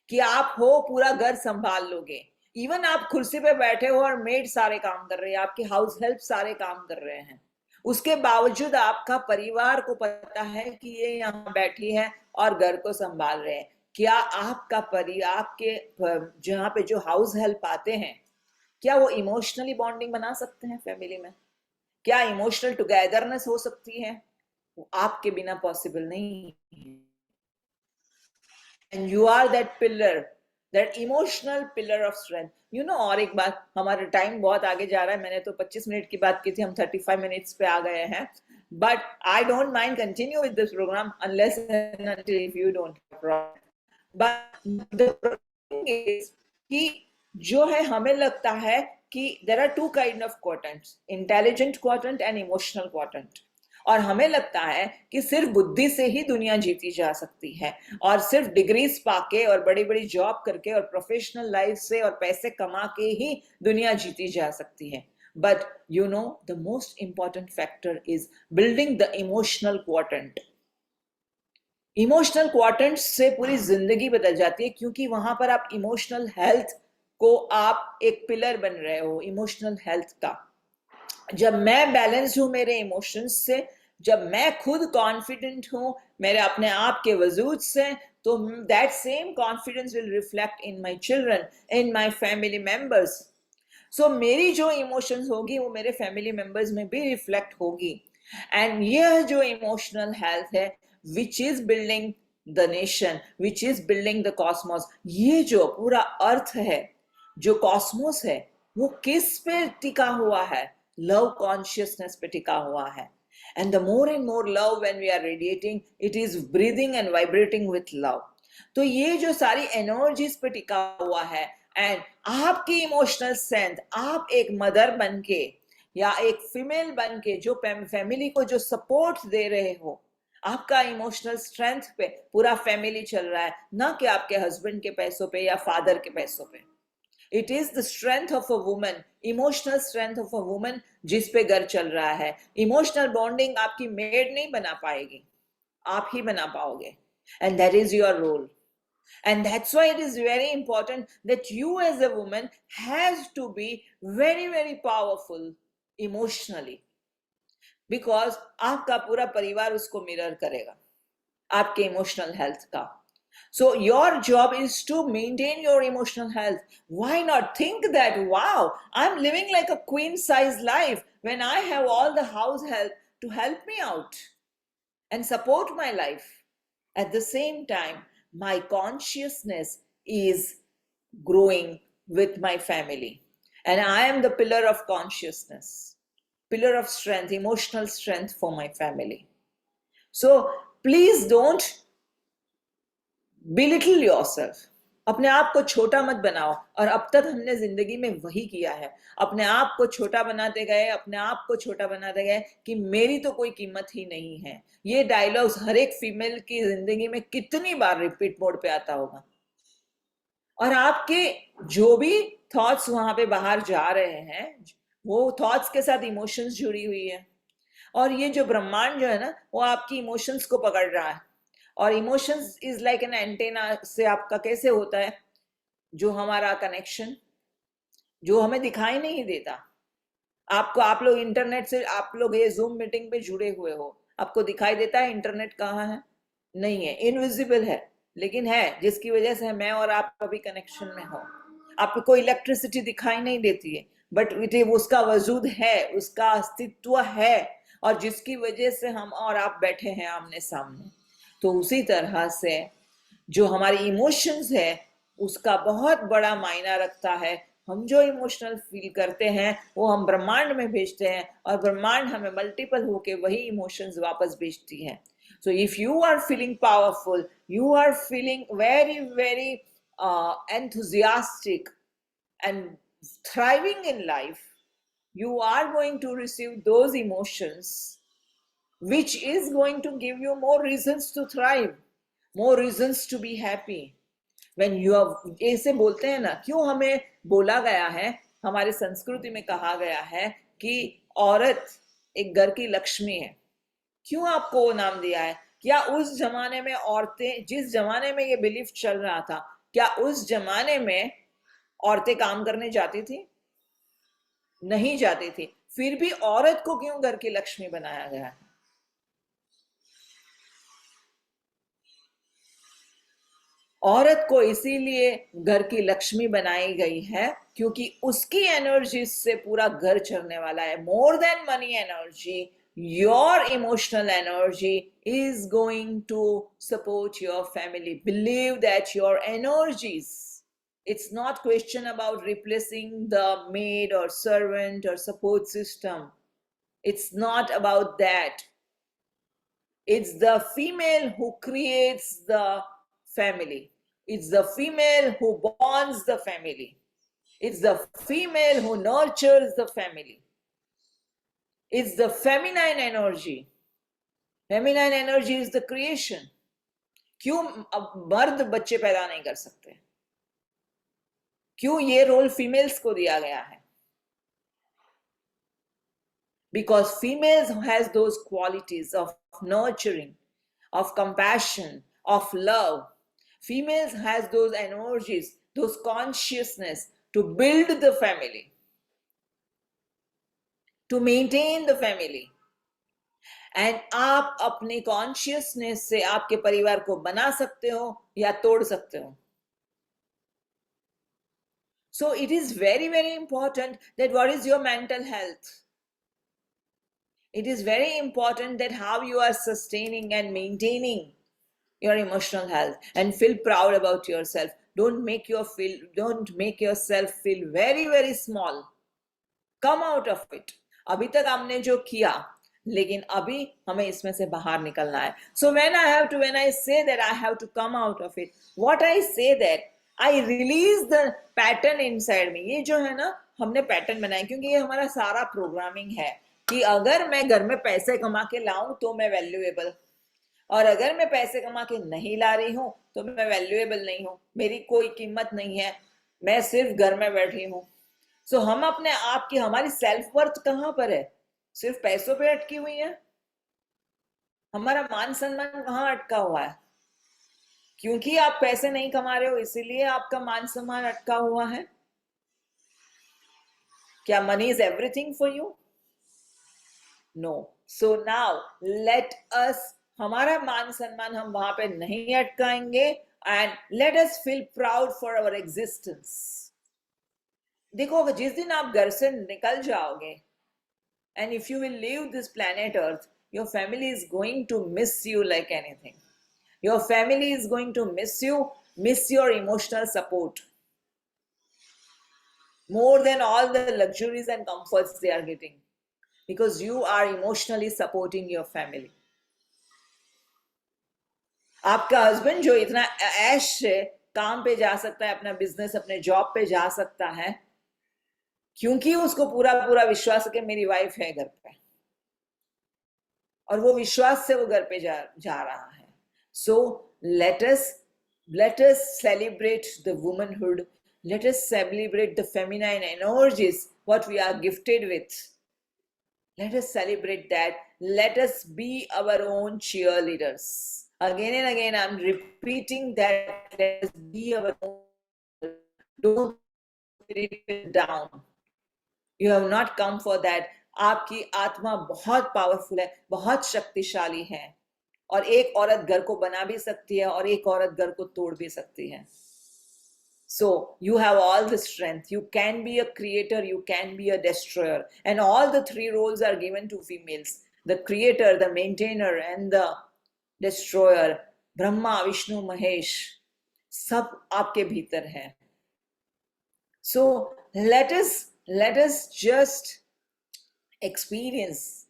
कि आप हो पूरा घर संभाल लोगे. इवन आप कुर्सी पे बैठे हो और मेड सारे काम कर रहे हैं, आपकी हाउस हेल्प सारे काम कर रहे हैं, उसके बावजूद आपका परिवार को पता है कि ये यहाँ बैठी है और घर को संभाल रहे हैं. क्या आपका आपके जहाँ पे जो हाउस हेल्प आते हैं, क्या वो इमोशनली बॉन्डिंग बना सकते हैं फैमिली में? क्या इमोशनल टुगेदरनेस हो सकती है? वो आपके बिना पॉसिबल नहीं है. And you are that pillar, that emotional pillar of strength. You know, और एक बात, हमारा टाइम बहुत आगे जा रहा है. मैंने तो 25 मिनट की बात की थी, हम 35 मिनट्स पे आ गए हैं. But I don't mind continue with this program unless and until if you don't have problem. But the thing is कि जो है हमें लगता है कि there are two kind of quadrants, intelligent quadrant and emotional quadrant. और हमें लगता है कि सिर्फ बुद्धि से ही दुनिया जीती जा सकती है और सिर्फ डिग्रीज पाके और बड़ी बड़ी जॉब करके और प्रोफेशनल लाइफ से और पैसे कमा के ही दुनिया जीती जा सकती है. But you know the most important factor is building the emotional quadrant. Emotional quadrant से पूरी जिंदगी बदल जाती है, क्योंकि वहां पर आप इमोशनल हेल्थ को आप एक पिलर बन रहे हो इमोशनल हेल्थ का. जब मैं बैलेंस हूं मेरे इमोशंस से, जब मैं खुद कॉन्फिडेंट हूं मेरे अपने आप के वजूद से, तो that same confidence will reflect in my children, in my family members. So मेरी जो इमोशंस होगी वो मेरे फैमिली मेंबर्स में भी रिफ्लेक्ट होगी. एंड यह जो इमोशनल हेल्थ है which is building the nation, which is building the Cosmos. ये जो पूरा अर्थ है, जो कॉस्मोस है, वो किस पे टिका हुआ है? लव कॉन्शियसनेस पे टिका हुआ है. And the more and more love when we are radiating, it is breathing and vibrating with love. तो ये जो सारी एनर्जीज पे टिका हुआ है, एंड आपकी इमोशनल स्ट्रेंथ, आप एक मदर बन के या एक फीमेल बन के जो फैमिली को जो सपोर्ट दे रहे हो, आपका इमोशनल स्ट्रेंथ पे पूरा फैमिली चल रहा है, ना कि आपके हस्बैंड के पैसों पे या फादर के पैसों पे. It is the strength of a woman, emotional strength of a woman जिस पे घर चल रहा है. इमोशनल बॉन्डिंग आपकी मेड नहीं बना पाएगी, आप ही बना पाओगे. And that is your role. And that's why it is very important that you as a woman has to be very, very powerful emotionally. Because आपका पूरा परिवार उसको मिरर करेगा, आपके इमोशनल हेल्थ का. So your job is to maintain your emotional health. Why not think that, wow, I'm living like a queen size life when I have all the house help to help me out and support my life. At the same time, my consciousness is growing with my family. And I am the pillar of consciousness, pillar of strength, emotional strength for my family. So please don't belittle yourself. अपने आप को छोटा मत बनाओ. और अब तक हमने जिंदगी में वही किया है, अपने आप को छोटा बनाते गए, अपने आप को छोटा बनाते गए कि मेरी तो कोई कीमत ही नहीं है. ये डायलॉग्स हर एक फीमेल की जिंदगी में कितनी बार रिपीट मोड पे आता होगा. और आपके जो भी थॉट्स वहां पे बाहर जा रहे हैं, वो थॉट्स के साथ इमोशंस जुड़ी हुई है. और ये जो ब्रह्मांड जो है ना, वो आपकी इमोशंस को पकड़ रहा है. और emotions is like an antenna से आपका कैसे होता है, जो हमारा कनेक्शन जो हमें दिखाई नहीं देता. आपको, आप लोग इंटरनेट से, आप लोग ये जूम मीटिंग पे जुड़े हुए हो, आपको दिखाई देता है इंटरनेट कहाँ है? नहीं है, इनविजिबल है, लेकिन है, जिसकी वजह से मैं और आप अभी कनेक्शन में हो. आपको इलेक्ट्रिसिटी दिखाई नहीं देती है, बट उसका वजूद है, उसका अस्तित्व है, और जिसकी वजह से हम और आप बैठे हैं आमने सामने. तो उसी तरह से जो हमारी इमोशंस है उसका बहुत बड़ा मायना रखता है. हम जो इमोशनल फील करते हैं वो हम ब्रह्मांड में भेजते हैं, और ब्रह्मांड हमें मल्टीपल होके वही इमोशंस वापस भेजती है. So if you are feeling powerful, you are feeling very very enthusiastic and thriving in life, you are going to receive those emotions which is going to give you more reasons to thrive, more reasons to be happy. When you are, ऐसे बोलते हैं ना, क्यों हमें बोला गया है, हमारे संस्कृति में कहा गया है कि औरत एक घर की लक्ष्मी है, क्यों आपको वो नाम दिया है? क्या उस जमाने में औरतें, जिस जमाने में ये बिलीफ चल रहा था, क्या उस जमाने में औरतें काम करने जाती थी? नहीं जाती थी। फिर भी औरत को क्यों घर की लक्ष्मी बनाया गया है? औरत को इसीलिए घर की लक्ष्मी बनाई गई है क्योंकि उसकी एनर्जी से पूरा घर चलने वाला है। More than money energy, your emotional energy is going to support your family. Believe that your energies, it's not question about replacing the maid or servant or support system. It's not about that. It's the female who creates the family. It's the female who bonds the family. It's the female who nurtures the family. It's the feminine energy. Feminine energy is the creation. क्यों अब मर्द बच्चे पैदा नहीं कर सकते? क्यों ये रोल फीमेल्स को दिया गया है? Because females has those qualities of nurturing, of compassion, of love. Females has those energies, those consciousness to build the family, to maintain the family. And आप अपनी कॉन्शियसनेस से आपके परिवार को बना सकते हो या तोड़ सकते हो. So it is very, very important that what is your mental health. It is very important that how you are sustaining and maintaining your emotional health and feel proud about yourself. Don't make yourself feel very, very small. Come out of it. अभी तक हमने जो किया, लेकिन अभी हमें इसमें से बाहर निकलना है. So when I say that I have to come out of it, what I say that I release the pattern inside me. ये जो है ना, हमने पैटर्न बनाया क्योंकि ये हमारा सारा प्रोग्रामिंग है कि अगर मैं घर में पैसे कमा के लाऊं तो मैं वैल्यूएबल, और अगर मैं पैसे कमा के नहीं ला रही हूं तो मैं वैल्यूएबल नहीं हूं, मेरी कोई कीमत नहीं है, मैं सिर्फ घर में बैठी हूं. सो हम अपने आप की, हमारी सेल्फ वर्थ कहां पर है? सिर्फ पैसों पे अटकी हुई है? हमारा मान सम्मान कहां अटका हुआ है? क्योंकि आप पैसे नहीं कमा रहे हो इसीलिए आपका मान सम्मान अटका हुआ है? क्या money is everything for you? No. So now let us, हमारा मान सम्मान हम वहां पे नहीं अटकाएंगे, and let us feel proud for our existence. देखो, जिस दिन आप घर से निकल जाओगे, and if you will leave this planet Earth, your family is going to miss you like anything. Your family is going to miss you, miss your emotional support more than all the luxuries and comforts they are getting, because you are emotionally supporting your family. आपका हस्बैंड जो इतना ऐश से काम पे जा सकता है, अपना बिजनेस, अपने जॉब पे जा सकता है, क्योंकि उसको पूरा पूरा विश्वास है कि मेरी वाइफ है घर पे, और वो विश्वास से वो घर पे जा रहा है. So let us celebrate the womanhood. Let us celebrate the feminine energies, what we are gifted with. Let us celebrate that. Let us be our own cheerleaders. Again and again, I'm repeating that. Let us be our own. Don't put it down. You have not come for that. आपकी आत्मा बहुत पावरफुल है, बहुत शक्तिशाली है, और एक औरत घर को बना भी सकती है और एक औरत घर को तोड़ भी सकती है. So you have all the strength. You can be a creator, you can be a destroyer, and all the three roles are given to females: the creator, the maintainer, and the destroyer. Brahma, Vishnu, Mahesh सब आपके भीतर है. So let us just experience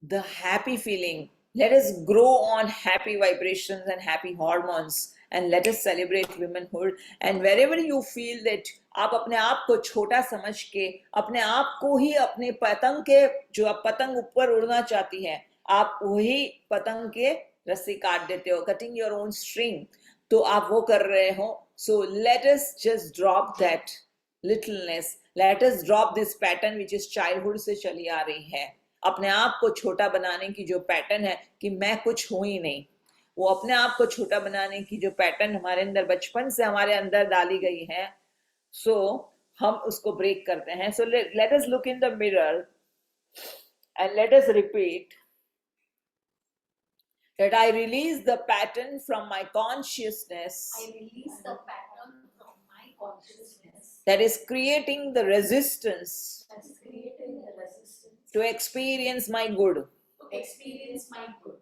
the happy feeling. Let us grow on happy vibrations and happy hormones, and let us celebrate womanhood. And wherever you feel that आप अपने आप को छोटा समझ के अपने आप को ही अपने पतंग के, जो आप पतंग ऊपर उड़ना चाहती है, आप वही पतंग के रस्सी काट देते हो, कटिंग योर ओन स्ट्रिंग, तो आप वो कर रहे हो. सो let us just drop that littleness, let us drop this pattern which is childhood से चली आ रही है. अपने आप को छोटा बनाने की जो पैटर्न है कि मैं कुछ हूं ही नहीं, वो अपने आप को छोटा बनाने की जो पैटर्न हमारे अंदर बचपन से हमारे अंदर डाली गई है, सो हम उसको ब्रेक करते हैं. सो let us look in the mirror and let us repeat that I release the pattern from my consciousness I release the pattern from my consciousness that is creating the resistance that is creating the resistance to experience my good. to experience my good.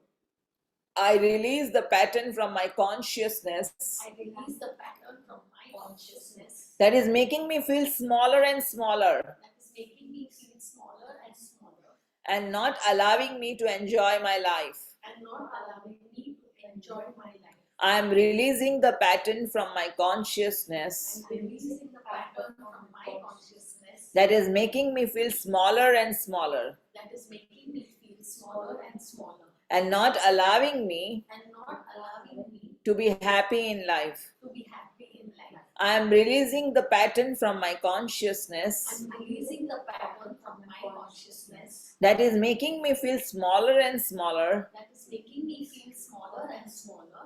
I release the pattern from my consciousness I release the pattern from my consciousness that is making me feel smaller and smaller that is making me feel smaller and smaller and not allowing me to enjoy my life. and not allowing me to enjoy my life. I am releasing the pattern from my consciousness I'm releasing the pattern from my consciousness that is making me feel smaller and smaller that is making me feel smaller and smaller and not allowing me and not allowing me to be happy in life. to be happy in life. I am releasing the pattern from my consciousness I'm releasing the pattern from my consciousness that is making me feel smaller and smaller, that is making me feel smaller and smaller,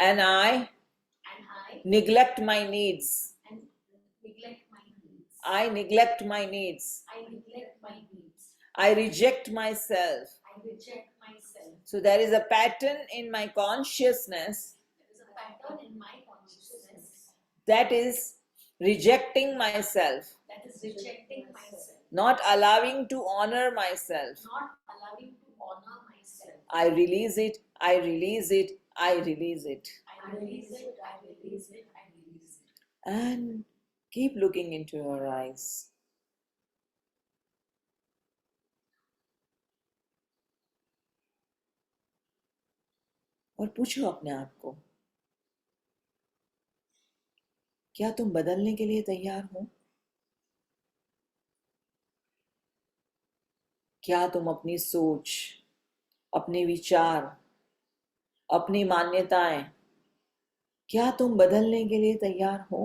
and I and I neglect my needs. and neglect my needs. I neglect my needs. I neglect my needs. I reject myself. I reject myself. So there is a pattern in my consciousness There is a pattern in my consciousness that is rejecting myself, that is rejecting myself, not allowing to honor myself. not allowing to honor myself. I release it, I release it, I release it. I release it, I release it, I release it. And keep looking into your eyes. और पूछो अपने आप को, क्या तुम बदलने के लिए तैयार हो? क्या तुम अपनी सोच, अपने विचार, अपनी मान्यताएं, क्या तुम बदलने के लिए तैयार हो?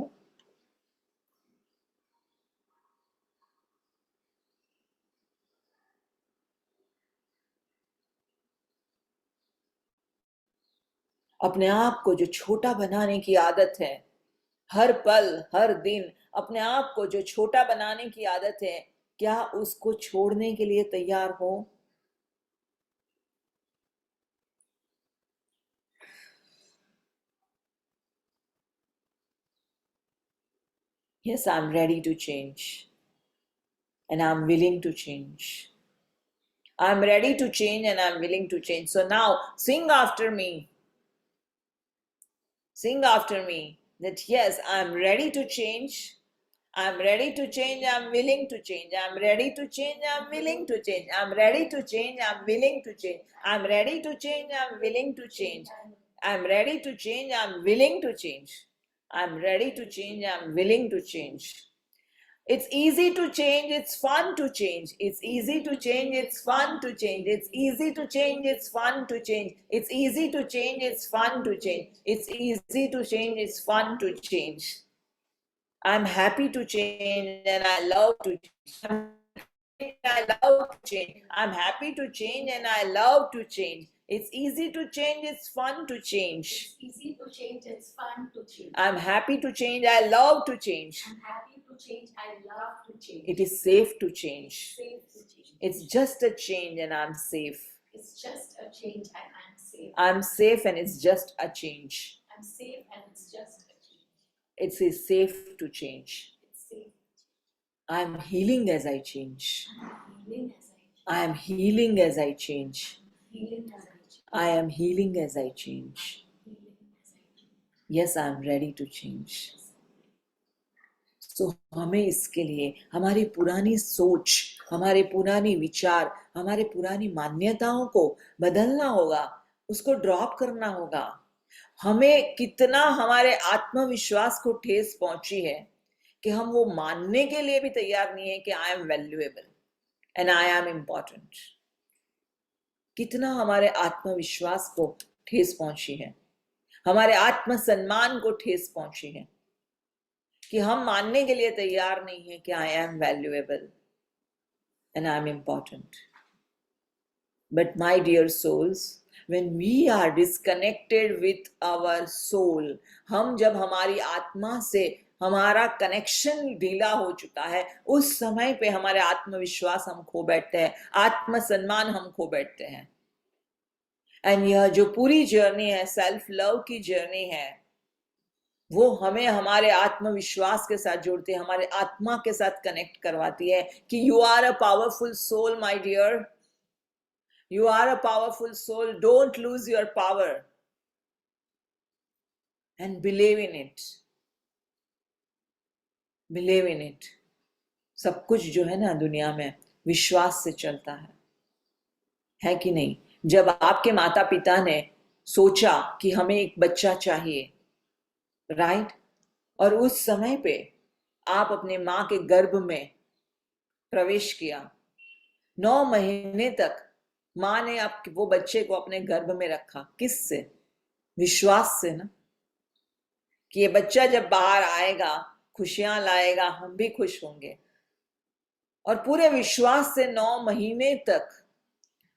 अपने आप को जो छोटा बनाने की आदत है, हर पल हर दिन अपने आप को जो छोटा बनाने की आदत है, क्या उसको छोड़ने के लिए तैयार हो? Yes, I'm ready to change. And I'm willing to change. I'm ready to change and I'm willing to change. So now sing after me. Sing after me that yes, I'm ready to change. I'm ready to change. I'm willing to change. I'm ready to change. I'm willing to change. I'm ready to change. I'm willing to change. I'm ready to change. I'm willing to change. I'm ready to change. I'm willing to change. I'm ready to change. I'm willing to change. It's easy to change, it's fun to change. It's easy to change, it's fun to change. It's easy to change, it's fun to change. It's easy to change, it's fun to change. It's easy to change, it's fun to change. I'm happy to change and I love to change. I love to change. I'm happy to change and I love to change. It's easy to change, it's fun to change. It's easy to change, it's fun to change. I'm happy to change, I love to change. I'm happy to change, I love to change. It is safe to change. Safe to change. It's just a change and I'm safe. It's just a change and I'm safe. I'm safe and it's just a change. I'm safe and it's just a change. It is safe to change. It's safe. I'm healing as I change. I'm healing as I change. I am healing as I change. Healing as I change. I am healing as I change. Healing as I change. Yes, I'm ready to change. So हमें इसके लिए हमारी पुरानी सोच, हमारे पुरानी विचार, हमारे पुरानी मान्यताओं को बदलना होगा, उसको ड्रॉप करना होगा. हमें कितना हमारे आत्मविश्वास को ठेस पहुंची है कि हम वो मानने के लिए भी तैयार नहीं है कि I am valuable and I am important. कितना हमारे आत्मविश्वास को ठेस पहुंची है, हमारे आत्मसम्मान को ठेस पहुंची है कि हम मानने के लिए तैयार नहीं है कि I am valuable and I am important. But my dear souls, when we are disconnected with our soul, हम जब हमारी आत्मा से हमारा कनेक्शन ढीला हो चुका है, उस समय पे हमारे आत्मविश्वास हम खो बैठते हैं, आत्मसम्मान हम खो बैठते हैं। एंड यह जो पूरी जर्नी है, सेल्फ लव की जर्नी है, वो हमें हमारे आत्मविश्वास के साथ जोड़ती है, हमारे आत्मा के साथ कनेक्ट करवाती है कि you are a powerful soul my dear, you are a powerful soul, don't lose your power and believe in it, believe in it। सब कुछ जो है ना दुनिया में विश्वास से चलता है कि नहीं? जब आपके माता पिता ने सोचा कि हमें एक बच्चा चाहिए, राइट, और उस समय पे आप अपने माँ के गर्भ में प्रवेश किया, 9 महीने तक माँ ने आप वो बच्चे को अपने गर्भ में रखा, किससे? विश्वास से ना, कि ये बच्चा जब बाहर आएगा खुशियां लाएगा, हम भी खुश होंगे। और पूरे विश्वास से 9 महीने तक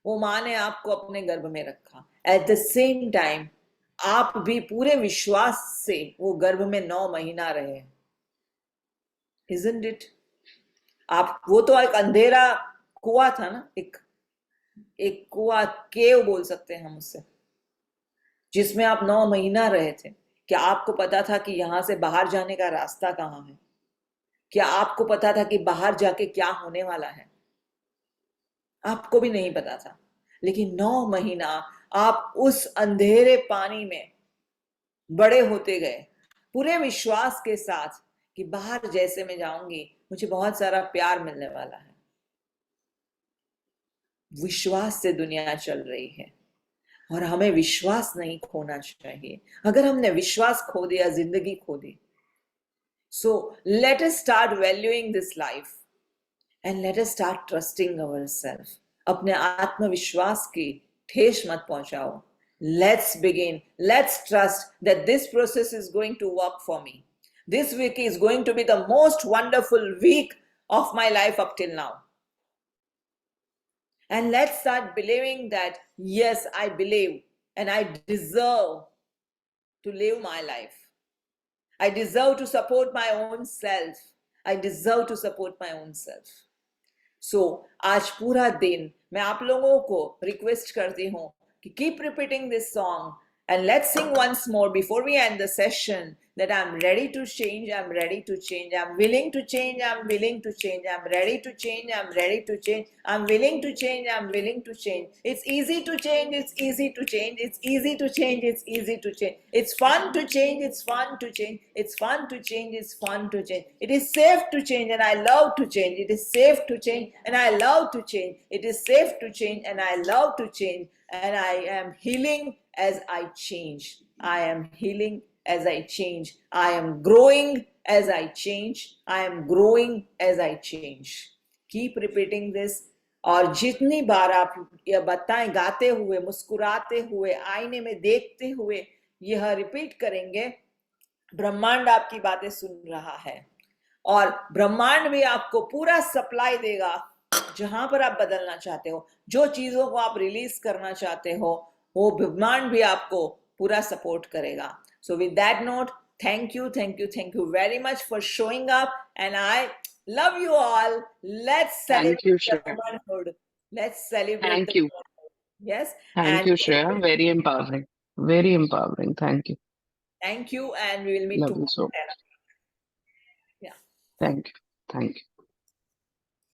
वो माँ ने आपको अपने गर्भ में रखा। एट द सेम टाइम आप भी पूरे विश्वास से वो गर्भ में 9 महीना रहे, isn't it? आप, वो तो एक अंधेरा कुआं था ना, एक कुआं, केव बोल सकते हैं हम उससे, जिसमें आप 9 महीना रहे थे। क्या आपको पता था कि यहां से बाहर जाने का रास्ता कहाँ है? क्या आपको पता था कि बाहर जाके क्या होने वाला है? आपको भी नहीं पता था। लेकिन 9 महीना आप उस अंधेरे पानी में बड़े होते गए, पूरे विश्वास के साथ कि बाहर जैसे मैं जाऊंगी मुझे बहुत सारा प्यार मिलने वाला है। विश्वास से दुनिया चल रही है और हमें विश्वास नहीं खोना चाहिए। अगर हमने विश्वास खो दिया, जिंदगी खो दी। So let us start valuing this life and let us start trusting ourself. अपने आत्मविश्वास की ठेस मत पहुंचाओ। Let's begin. Let's trust that this process is going to work for me. This week is going to be the most wonderful week of my life up till now. And let's start believing that, yes, I believe and I deserve to live my life. I deserve to support my own self. I deserve to support my own self. So, आज पूरा दिन मैं आप लोगों को रिक्वेस्ट करती हूँ कि keep repeating this song and let's sing once more before we end the session that I'm ready to change, I'm ready to change, I'm willing to change, I'm willing to change, I'm ready to change, I'm ready to change, I'm willing to change, I'm willing to change. It's easy to change, it's easy to change, it's easy to change, it's easy to change. It's fun to change, it's fun to change, it's fun to change, it's fun to change. It is safe to change and I love to change. It is safe to change and I love to change. It is safe to change and I love to change. And I am healing as I change. I am healing as I change. I am growing as I change. I am growing as I change. Keep repeating this. और जितनी बार आप यह बताएं, गाते हुए, मुस्कुराते हुए, आईने में देखते हुए यह रिपीट करेंगे, ब्रह्मांड आपकी बातें सुन रहा है और ब्रह्मांड भी आपको पूरा सप्लाई देगा। जहां पर आप बदलना चाहते हो, जो चीजों को आप रिलीज करना चाहते हो, वो ब्रह्मांड भी आपको पूरा सपोर्ट करेगा। So with that note, thank you very much for showing up and I love you all. Let's celebrate womanhood, let's celebrate. Thank you. Yes, Thank you, Shreya. Very empowering. Very empowering. Thank you. Thank you, and we will meet Love you so tomorrow. much. Yeah. Thank you. Thank you.